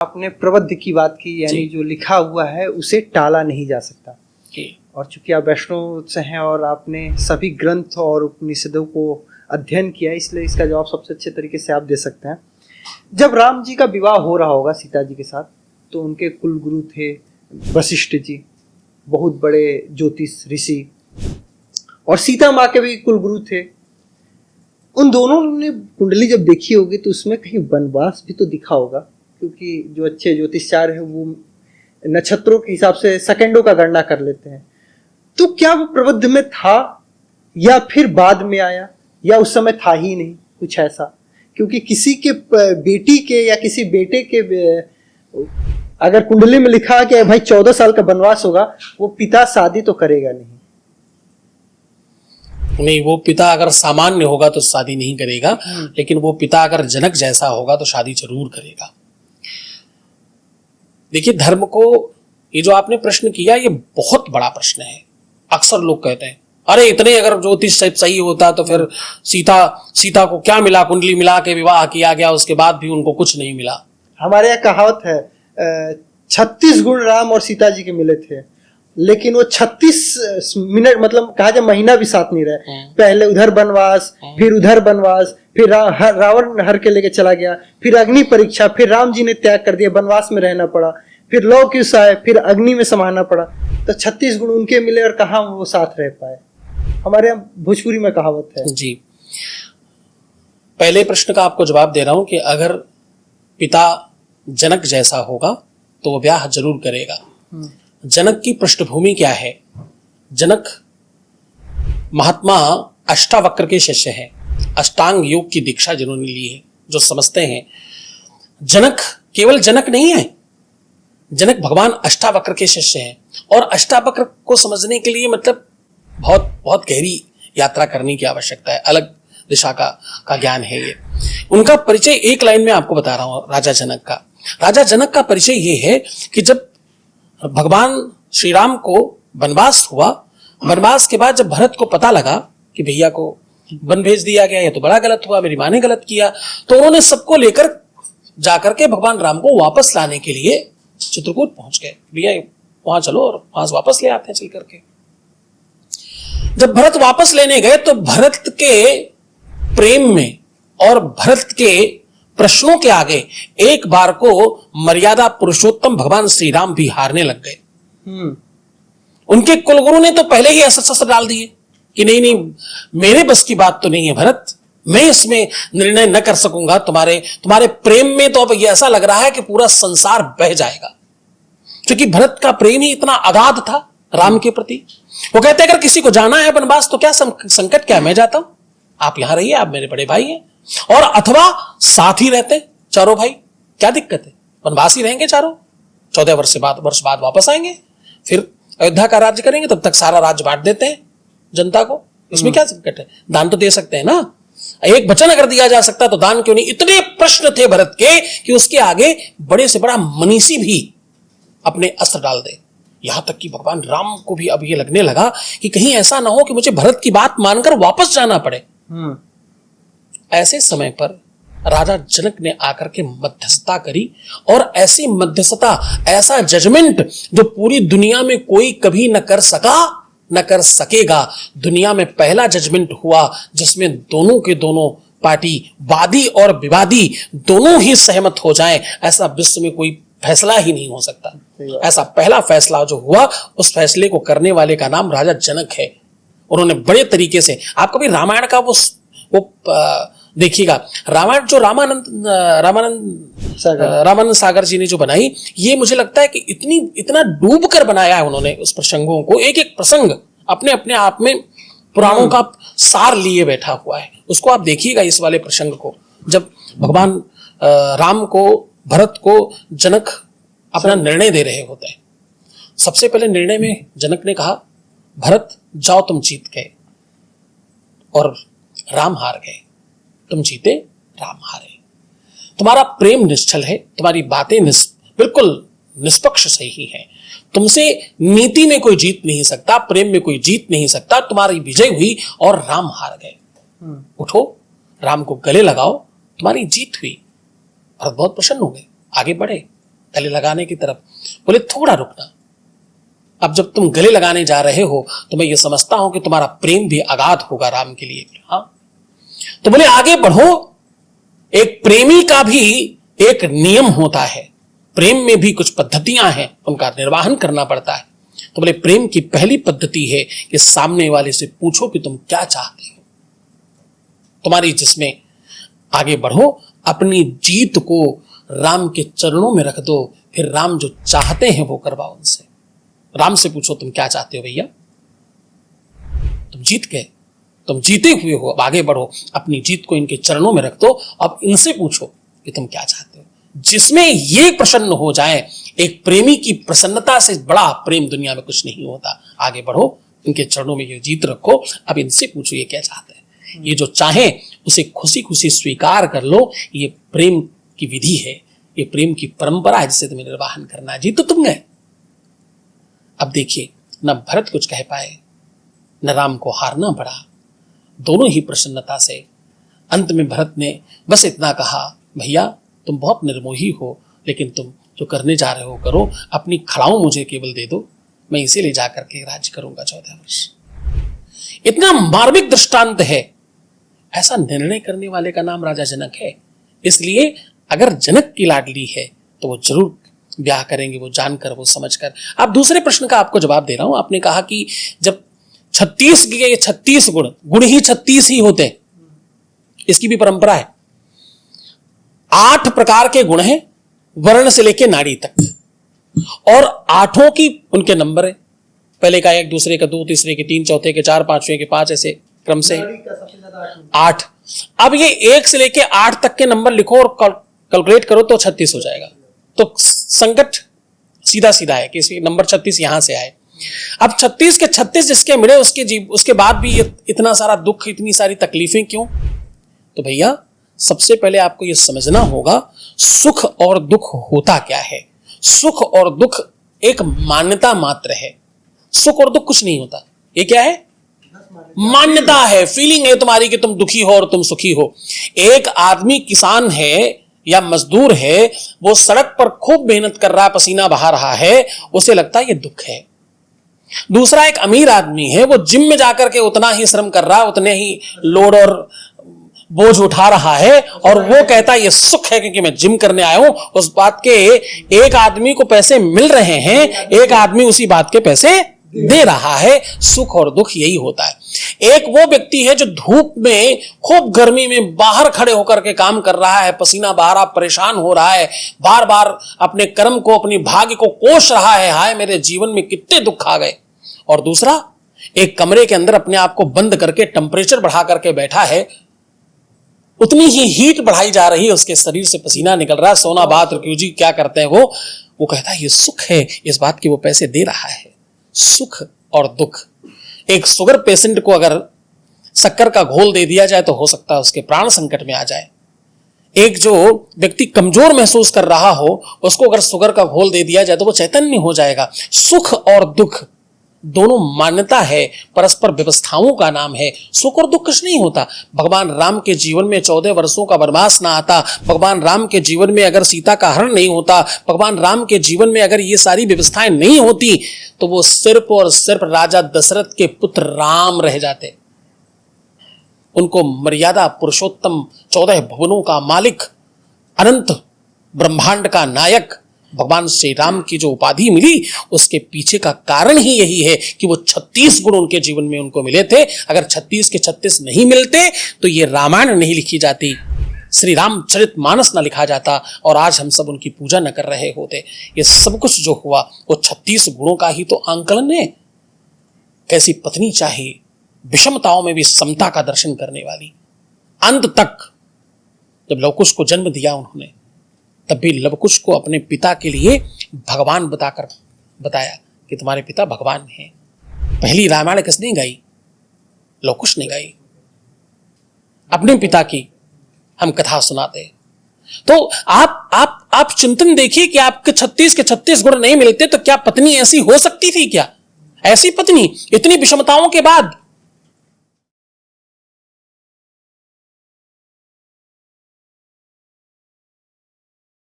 आपने प्रबंध की बात की, यानी जो लिखा हुआ है उसे टाला नहीं जा सकता। और चूंकि आप वैष्णव से हैं और आपने सभी ग्रंथ और उपनिषदों को अध्ययन किया, इसलिए इसका जवाब सबसे अच्छे तरीके से आप दे सकते हैं। जब राम जी का विवाह हो रहा होगा सीता जी के साथ, तो उनके कुल गुरु थे वशिष्ठ जी, बहुत बड़े ज्योतिष ऋषि, और सीता माँ के भी कुल गुरु थे। उन दोनों ने कुंडली जब देखी होगी तो उसमें कहीं वनवास भी तो दिखा होगा, क्योंकि जो अच्छे ज्योतिषाचार्य हैं वो नक्षत्रों के हिसाब से सेकंडों का गणना कर लेते हैं। तो क्या वो प्रबंध में था या फिर बाद में आया, या उस समय था ही नहीं कुछ ऐसा? क्योंकि किसी के बेटी के या किसी बेटे के अगर कुंडली में लिखा कि भाई 14 साल का वनवास होगा, वो पिता शादी तो करेगा नहीं। वो पिता अगर सामान्य होगा तो शादी नहीं करेगा, लेकिन वो पिता अगर जनक जैसा होगा तो शादी जरूर करेगा। देखिए, धर्म को ये जो आपने प्रश्न किया, ये बहुत बड़ा प्रश्न है। अक्सर लोग कहते हैं, अरे इतने अगर ज्योतिष सही होता तो फिर सीता को क्या मिला, कुंडली मिला के विवाह किया गया, उसके बाद भी उनको कुछ नहीं मिला। हमारे यहाँ कहावत है 36 गुण राम और सीता जी के मिले थे, लेकिन वो 36 मिनट मतलब कहा जाए महीना भी साथ नहीं रहे। पहले उधर वनवास, फिर उधर वनवास, फिर रावण हर के लेके चला गया, फिर अग्नि परीक्षा, फिर राम जी ने त्याग कर दिया, वनवास में रहना पड़ा, फिर लौ क्यों आए, फिर अग्नि में समाना पड़ा। तो 36 गुण उनके मिले और कहाँ वो साथ रह पाए। हमारे यहाँ भोजपुरी में कहावत है जी। पहले प्रश्न का आपको जवाब दे रहा हूं कि अगर पिता जनक जैसा होगा तो वो ब्याह जरूर करेगा। जनक की पृष्ठभूमि क्या है? जनक महात्मा अष्टावक्र के शिष्य हैं, अष्टांग योग की दीक्षा जिन्होंने ली है, जो समझते हैं। जनक केवल जनक नहीं है, जनक भगवान अष्टावक्र के शिष्य हैं। और अष्टावक्र को समझने के लिए मतलब बहुत बहुत गहरी यात्रा करने की आवश्यकता है, अलग दिशा का ज्ञान है ये। उनका परिचय एक लाइन में आपको बता रहा हूं। राजा जनक का परिचय ये है कि जब भगवान श्री राम को वनवास हुआ, वनवास के बाद जब भरत को पता लगा कि भैया को वन भेज दिया गया, ये तो बड़ा गलत हुआ, मेरी माँ ने गलत किया, तो उन्होंने सबको लेकर जाकर के भगवान राम को वापस लाने के लिए चित्रकूट पहुंच गए। भैया वहां चलो और वहां से वापस ले आते हैं चल करके। जब भरत वापस लेने गए तो भरत के प्रेम में और भरत के प्रश्नों के आगे एक बार को मर्यादा पुरुषोत्तम भगवान श्री राम भी हारने लग गए। उनके कुलगुरु ने तो पहले ही ऐसा शस्त्र डाल दिए कि नहीं, मेरे बस की बात तो नहीं है भरत, मैं इसमें निर्णय न कर सकूंगा। तुम्हारे प्रेम में तो अब ये ऐसा लग रहा है कि पूरा संसार बह जाएगा। क्योंकि भरत का प्रेम ही इतना अगाध था राम के प्रति। वो कहते अगर किसी को जाना है वनवास तो क्या संकट क्या, मैं जाता हूं, आप यहां रहिए, आप मेरे बड़े भाई हैं। और अथवा साथ ही रहते चारों भाई, क्या दिक्कत है, वनवास ही रहेंगे चारों, 14 वर्ष बाद वापस आएंगे, फिर अयोध्या का राज्य करेंगे, तब तक सारा राज्य बांट देते हैं जनता को, इसमें क्या संकट है, दान तो दे सकते हैं ना। एक वचन अगर दिया जा सकता तो दान क्यों नहीं। इतने प्रश्न थे भरत के कि उसके आगे बड़े से बड़ा मनीषी भी अपने अस्त्र डाल दे। यहां तक कि भगवान राम को भी अब ये लगने लगा कि कहीं ऐसा ना हो कि मुझे भरत की बात मानकर वापस जाना पड़े। ऐसे समय पर राजा जनक ने आकर के मध्यस्थता करी, और ऐसी मध्यस्थता, ऐसा जजमेंट जो पूरी दुनिया में कोई कभी न कर सका, न कर सकेगा। दुनिया में पहला जजमेंट हुआ जिसमें दोनों के दोनों पार्टी, वादी और विवादी, दोनों ही सहमत हो जाएं। ऐसा विश्व में कोई फैसला ही नहीं हो सकता। ऐसा पहला फैसला जो हुआ, उस फैसले को करने वाले का नाम राजा जनक है। उन्होंने बड़े तरीके से, आप कभी रामायण का वो देखिएगा, रामायण जो रामानंद सागर जी ने जो बनाई, ये मुझे लगता है कि इतना डूब कर बनाया है उन्होंने उस प्रसंगों को। एक एक प्रसंग अपने आप में पुराणों का सार लिए बैठा हुआ है। उसको आप देखिएगा, इस वाले प्रसंग को, जब भगवान राम को, भरत को जनक अपना निर्णय दे रहे होते हैं। सबसे पहले निर्णय में जनक ने कहा, भरत जाओ, तुम जीत गए और राम हार गए, तुम जीते राम हारे। तुम्हारा प्रेम निश्चल है, तुम्हारी बातें बिल्कुल निष्पक्ष सही है, तुमसे नीति में कोई जीत नहीं सकता, प्रेम में कोई जीत नहीं सकता। तुम्हारी विजय हुई और राम हार गए। उठो, राम को गले लगाओ, तुम्हारी जीत हुई। भरत बहुत प्रसन्न हो गए, आगे बढ़े। गले लगाने की तरफ। बोले थोड़ा रुकना, अब जब तुम गले लगाने जा रहे हो तो मैं ये समझता हूं कि तुम्हारा प्रेम भी अगाध होगा राम के लिए। हाँ, तो बोले आगे बढ़ो। एक प्रेमी का भी एक नियम होता है, प्रेम में भी कुछ पद्धतियां हैं, उनका निर्वाहन करना पड़ता है। तो बोले प्रेम की पहली पद्धति है कि सामने वाले से पूछो कि तुम क्या चाहते हो, तुम्हारी जिसमें आगे बढ़ो, अपनी जीत को राम के चरणों में रख दो, फिर राम जो चाहते हैं वो करवाओ उनसे। राम से पूछो तुम क्या चाहते हो भैया, तुम जीत गए, तुम जीते हुए हो, अब आगे बढ़ो, अपनी जीत को इनके चरणों में रख दो, अब इनसे पूछो कि तुम क्या चाहते हो। जिसमें ये प्रसन्न हो जाए, एक प्रेमी की प्रसन्नता से बड़ा प्रेम दुनिया में कुछ नहीं होता। आगे बढ़ो, इनके चरणों में ये जीत रखो, अब इनसे पूछो ये क्या चाहते हैं। ये जो चाहे उसे खुशी खुशी स्वीकार कर लो। ये प्रेम की विधि है, ये प्रेम की परंपरा है जिसे तुम्हें निर्वाहन करना है। जीत तो तुम गए। अब देखिए, न भरत कुछ कह पाए, न राम को हारना पड़ा, दोनों ही प्रसन्नता से। अंत में भरत ने बस इतना कहा, भैया तुम बहुत निर्मोही हो, लेकिन तुम जो करने जा रहे हो करो, अपनी खड़ाऊ मुझे केवल दे दो, मैं इसे ले जाकर के राज्य करूंगा 14 वर्ष। इतना मार्मिक दृष्टांत है। ऐसा निर्णय करने वाले का नाम राजा जनक है। इसलिए अगर जनक की लाडली है तो वो जरूर ब्याह करेंगे, वो जानकर, वो समझकर। अब दूसरे प्रश्न का आपको जवाब दे रहा हूं। आपने कहा कि जब 36 के 36 गुण ही 36 ही होते हैं, इसकी भी परंपरा है। 8 प्रकार के गुण हैं, वर्ण से लेकर नाड़ी तक, और 8 की उनके नंबर है। पहले का 1, दूसरे का 2, तीसरे के 3, चौथे के 4, पांचवें के 5, ऐसे क्रम से 8। अब ये 1 से लेके 8 तक के नंबर लिखो और कैलकुलेट करो तो 36 हो जाएगा। तो संकट सीधा सीधा है कि नंबर 36 यहां से आए। अब 36 के 36 जिसके मिले उसके बाद भी ये इतना सारा दुख, इतनी सारी तकलीफें क्यों? तो भैया सबसे पहले आपको ये समझना होगा सुख और दुख होता क्या है। सुख और दुख एक मान्यता मात्र है। सुख और दुख कुछ नहीं होता। ये क्या है? मान्यता है, फीलिंग है तुम्हारी कि तुम दुखी हो और तुम सुखी हो। एक आदमी किसान है या मजदूर है, वो सड़क पर खूब मेहनत कर रहा है, पसीना बहा रहा है, उसे लगता है ये दुख है। दूसरा एक अमीर आदमी है, वो जिम में जाकर के उतना ही श्रम कर रहा है, उतने ही लोड और बोझ उठा रहा है, और वो कहता है ये सुख है क्योंकि मैं जिम करने आया हूं। उस बात के एक आदमी को पैसे मिल रहे हैं, एक आदमी उसी बात के पैसे दे रहा है। सुख और दुख यही होता है। एक वो व्यक्ति है जो धूप में, खूब गर्मी में बाहर खड़े होकर के काम कर रहा है, पसीना बहा रहा, परेशान हो रहा है, बार बार अपने कर्म को, अपनी भाग्य को कोस रहा है, हाय मेरे जीवन में कितने दुख आ गए। और दूसरा एक कमरे के अंदर अपने आप को बंद करके टेम्परेचर बढ़ा करके बैठा है, उतनी ही हीट बढ़ाई जा रही है, उसके शरीर से पसीना निकल रहा है, सोना बात क्यों जी क्या करते हैं वो कहता है ये सुख है, इस बात के वो पैसे दे रहा है। सुख और दुख। एक शुगर पेशेंट को अगर शक्कर का घोल दे दिया जाए तो हो सकता है उसके प्राण संकट में आ जाए। एक जो व्यक्ति कमजोर महसूस कर रहा हो, उसको अगर शुगर का घोल दे दिया जाए तो वो चैतन्य हो जाएगा। सुख और दुख दोनों मान्यता है, परस्पर व्यवस्थाओं का नाम है। सुख और दुख कुछ नहीं होता। भगवान राम के जीवन में 14 वर्षों का वनवास ना आता, भगवान राम के जीवन में अगर सीता का हरण नहीं होता, भगवान राम के जीवन में अगर ये सारी व्यवस्थाएं नहीं होती, तो वो सिर्फ और सिर्फ राजा दशरथ के पुत्र राम रह जाते। उनको मर्यादा पुरुषोत्तम, 14 भुवनों का मालिक, अनंत ब्रह्मांड का नायक भगवान श्री राम की जो उपाधि मिली, उसके पीछे का कारण ही यही है कि वो 36 गुण उनके जीवन में उनको मिले थे। अगर 36 के 36 नहीं मिलते तो ये रामायण नहीं लिखी जाती, श्री रामचरितमानस न लिखा जाता, और आज हम सब उनकी पूजा न कर रहे होते। ये सब कुछ जो हुआ वो 36 गुणों का ही तो आंकलन है। कैसी पत्नी चाहिए, विषमताओं में भी समता का दर्शन करने वाली। अंत तक जब लवकुश को जन्म दिया उन्होंने, तब भी लवकुश को अपने पिता के लिए भगवान बताया कि तुम्हारे पिता भगवान हैं। पहली रामायण किसने गाई? लवकुश ने गाई। अपने पिता की हम कथा सुनाते। तो आप चिंतन देखिए कि आपके 36 के 36 गुण नहीं मिलते तो क्या पत्नी ऐसी हो सकती थी? क्या ऐसी पत्नी इतनी विषमताओं के बाद